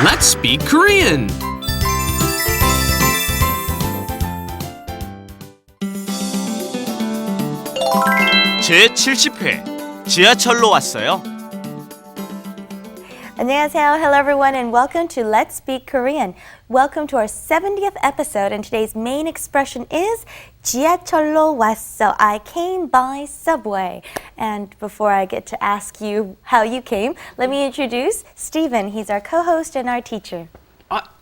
Let's speak Korean. 제70회 지하철로 왔어요. 안녕하세요. Hello everyone and welcome to Let's Speak Korean. Welcome to our 70th episode and today's main expression is 지하철로 왔어. I came by subway. And before I get to ask you how you came, let me introduce Stephen. He's our co-host and our teacher.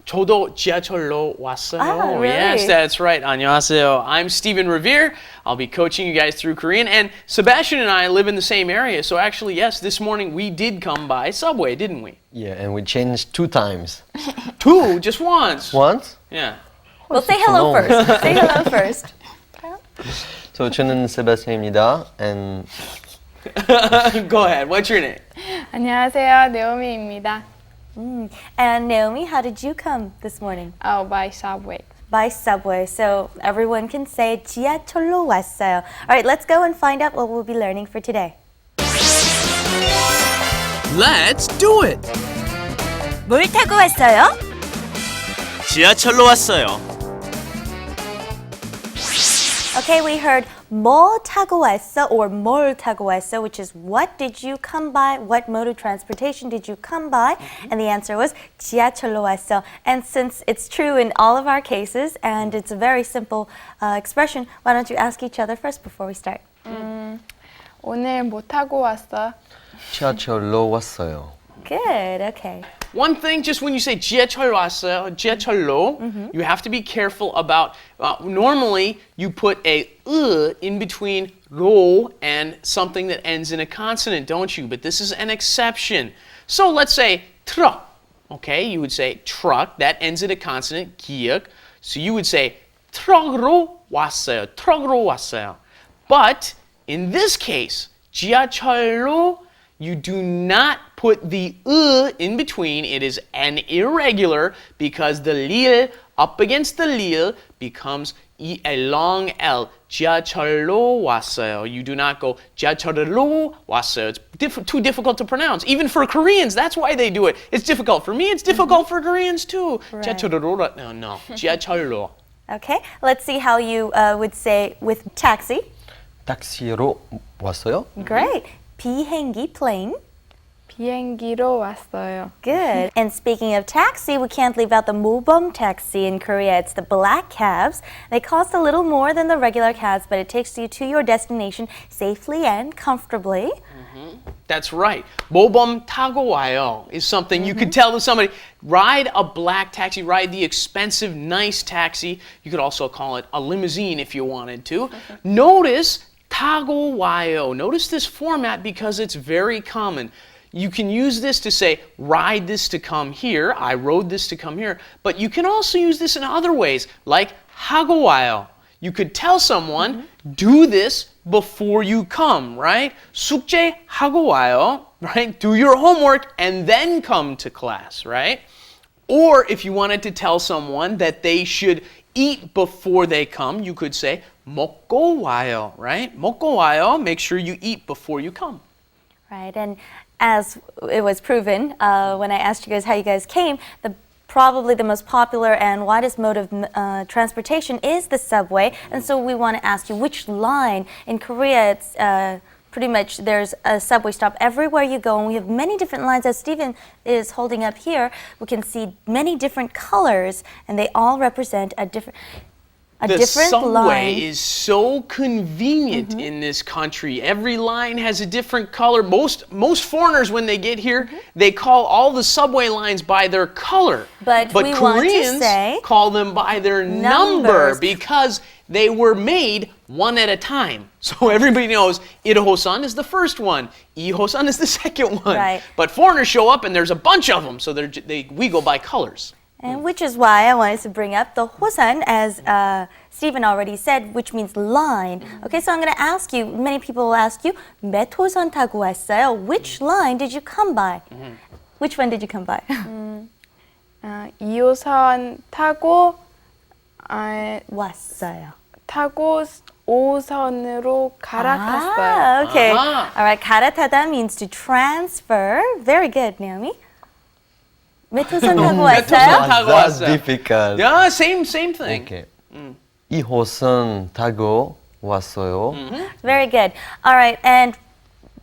저도 지하철로 왔어요. Ah, really? Yes, that's right. 안녕하세요. I'm Stephen Revere. I'll be coaching you guys through Korean. And Sebastian and I live in the same area. So actually, yes, this morning we did come by subway, didn't we? Yeah, and we changed 2 times. Two? Just once? Once? Yeah. Well, say hello first. Say hello first. So 저는 세바스찬입니다. And Go ahead. What's your name? 안녕하세요, 네오미입니다. And Naomi, how did you come this morning? Oh, by subway. By subway. So everyone can say 지하철로 왔어요. All right, let's go and find out what we'll be learning for today. Let's do it. 뭘 타고 왔어요? 지하철로 왔어요. Okay, we heard 뭐 타고 왔어 or 뭘 타고 왔어, which is what did you come by, what mode of transportation did you come by? And the answer was 지하철로 왔어. And since it's true in all of our cases and it's a very simple expression, why don't you ask each other first before we start? 오늘 뭐 타고 왔어? 지하철로 왔어요. Good, okay. One thing, just when you say 지하철로 왔어요, 지하철로, you have to be careful about, normally you put a in between 로 and something that ends in a consonant, don't you? But this is an exception. So let's say truck, okay? You would say truck, that ends in a consonant, 기역. So you would say 트럭으로 왔어요, 트럭으로 왔어요. But in this case, 지하철로, you do not put the in between. It is an irregular because the lil up against the lil becomes a long L. 지하철로 왔어요. You do not go 지하철로 왔어요. It's too difficult to pronounce. Even for Koreans, that's why they do it. It's difficult for me. It's difficult for Koreans too. Right. 지하철로, no. 지하철로. Okay, let's see how you would say with taxi. 택시로 왔어요? Great. 비행기, plane. 비행기로 왔어요. Good. And speaking of taxi, we can't leave out the 모범택시 in Korea. It's the black cabs. They cost a little more than the regular cabs, but it takes you to your destination safely and comfortably. That's right. 모범 타고 와요 is something you could tell to somebody. Ride a black taxi, ride the expensive, nice taxi. You could also call it a limousine if you wanted to. Notice 타고 와요. Notice this format because it's very common. You can use this to say, ride this to come here. I rode this to come here. But you can also use this in other ways, like 하고 와요. You could tell someone, do this before you come, right? 숙제 하고 와요, right? Do your homework and then come to class, right? Or if you wanted to tell someone that they should eat before they come, you could say 먹고 와요, right? 먹고 와요, make sure you eat before you come. Right, and as it was proven when I asked you guys how you guys came, probably the most popular and widest mode of transportation is the subway. And so we want to ask you which line. In Korea, it's pretty much there's a subway stop everywhere you go, and we have many different lines. As Stephen is holding up here, we can see many different colors, and they all represent a different The subway line. is so convenient in this country. Every line has a different color. Most foreigners, when they get here, they call all the subway lines by their color. But we want to Koreans say call them by their number because they were made one at a time. So everybody knows 1호선 is the first one, 2호선 is the second one. Right. But foreigners show up and there's a bunch of them, so we go by colors. And which is why I wanted to bring up the 호선, as Stephen already said, which means line. Okay, so I'm going to ask you, many people will ask you, 몇 호선 타고 왔어요? Which line did you come by? Which one did you come by? 2호선 타고 왔어요. 타고 5호선으로 갈아탔어요. Ah, okay. Ah. All right, 갈아타다 means to transfer. Very good, Naomi. 몇 호선 타고 몇 왔어요? 호선 타고 That's 왔어요. difficult. Yeah, same thing. Okay. 2호선 타고 왔어요. Very good. All right, and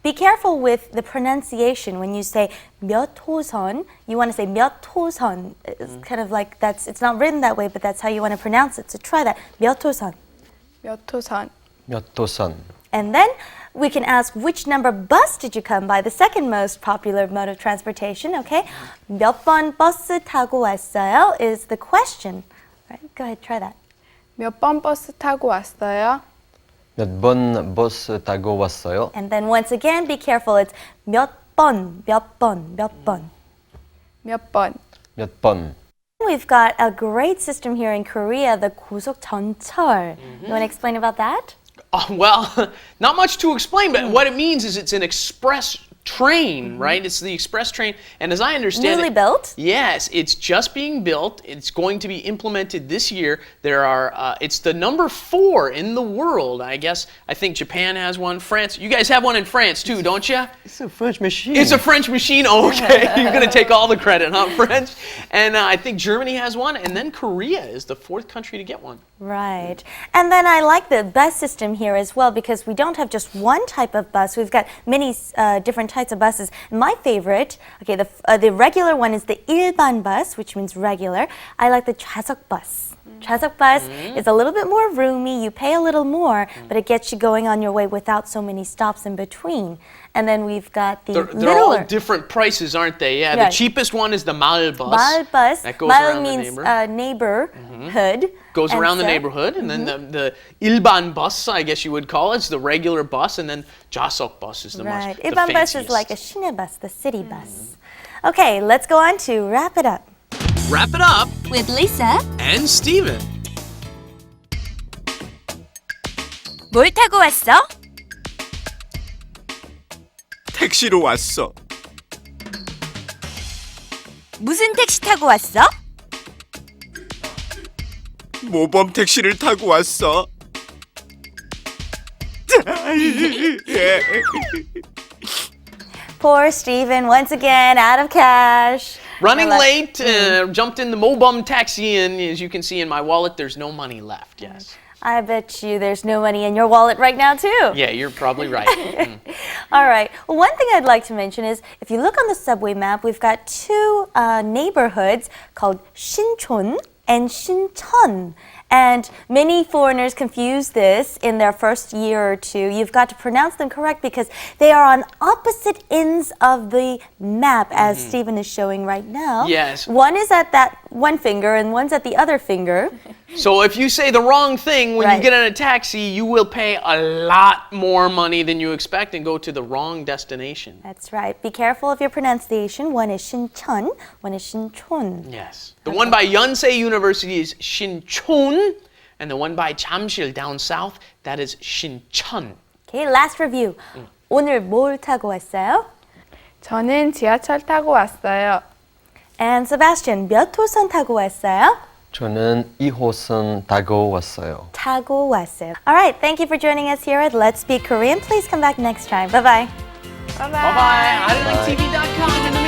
be careful with the pronunciation when you say 몇 호선. You want to say 몇 호선. It's kind of like it's not written that way, but that's how you want to pronounce it. So try that. 몇 호선. 몇 호선? 몇 호선? And then we can ask which number bus did you come by, the second most popular mode of transportation, okay? 몇 번 버스 타고 왔어요 is the question. Right? Go ahead, try that. 몇 번 버스 타고 왔어요? 몇 번 버스 타고 왔어요? And then once again, be careful. It's 몇 번, 몇 번, 몇 번. 몇 번? 몇 번? We've got a great system here in Korea, the 고속 전철. You want to explain about that? Well, not much to explain, but what it means is it's an express train, right? It's the express train, and as I understand Newly it, built? Yes, it's just being built. It's going to be implemented this year. There are, it's the number 4 in the world. I think Japan has one. France, you guys have one in France too, don't you? It's a French machine. It's a French machine. Oh, okay, you're gonna take all the credit, huh? French, and I think Germany has one, and then Korea is the 4th country to get one. Right. And then I like the bus system here as well because we don't have just one type of bus. We've got many different types of buses. My favorite, okay, the regular one is the 일반 bus, which means regular. I like the 좌석 bus. 좌석 bus is a little bit more roomy. You pay a little more, but it gets you going on your way without so many stops in between. And then we've got the They're all littler. different prices, aren't they? Yeah, Right. the cheapest one is the 마을 bus. 마을 bus. That goes 마을 around means the neighborhood. goes And around the so- neighborhood, and then the 일반 bus, I guess you would call it, is the regular bus, and then 좌석 bus is the Right. most the 일반 bus is fanciest. like a 시내 bus, the city bus. Okay, let's go on to wrap it up. Wrap it up With Lisa. and Steven. 뭘 타고 왔어? 택시로 왔어. 무슨 택시 타고 왔어? 모범택시를 타고 왔어. Poor Steven, once again, out of cash. Running I love- late, jumped in the mo범택시, and as you can see in my wallet, there's no money left. Yes. I bet you there's no money in your wallet right now, too. Yeah, you're probably right. All right. Well, one thing I'd like to mention is if you look on the subway map, we've got two neighborhoods called Sinchon and Sincheon. And many foreigners confuse this in their first year or two. You've got to pronounce them correct because they are on opposite ends of the map, as Stephen is showing right now. Yes. One is at that one finger and one's at the other finger. So if you say the wrong thing when you Right. get in a taxi, you will pay a lot more money than you expect and go to the wrong destination. That's right. Be careful of your pronunciation. One is Sincheon, one is Sinchon. Yes. The one by Yonsei University is Sinchon, and the one by Jamsil down south, that is Sincheon. Okay, last review. 오늘 뭘 타고 왔어요? 저는 지하철 타고 왔어요. And Sebastian, 몇 호선 타고 왔어요? 저는 2호선 타고 왔어요. 타고 왔어요. All right, thank you for joining us here at Let's Speak Korean. Please come back next time. Bye-bye. Bye-bye. Bye-bye. Arirang TV.com in the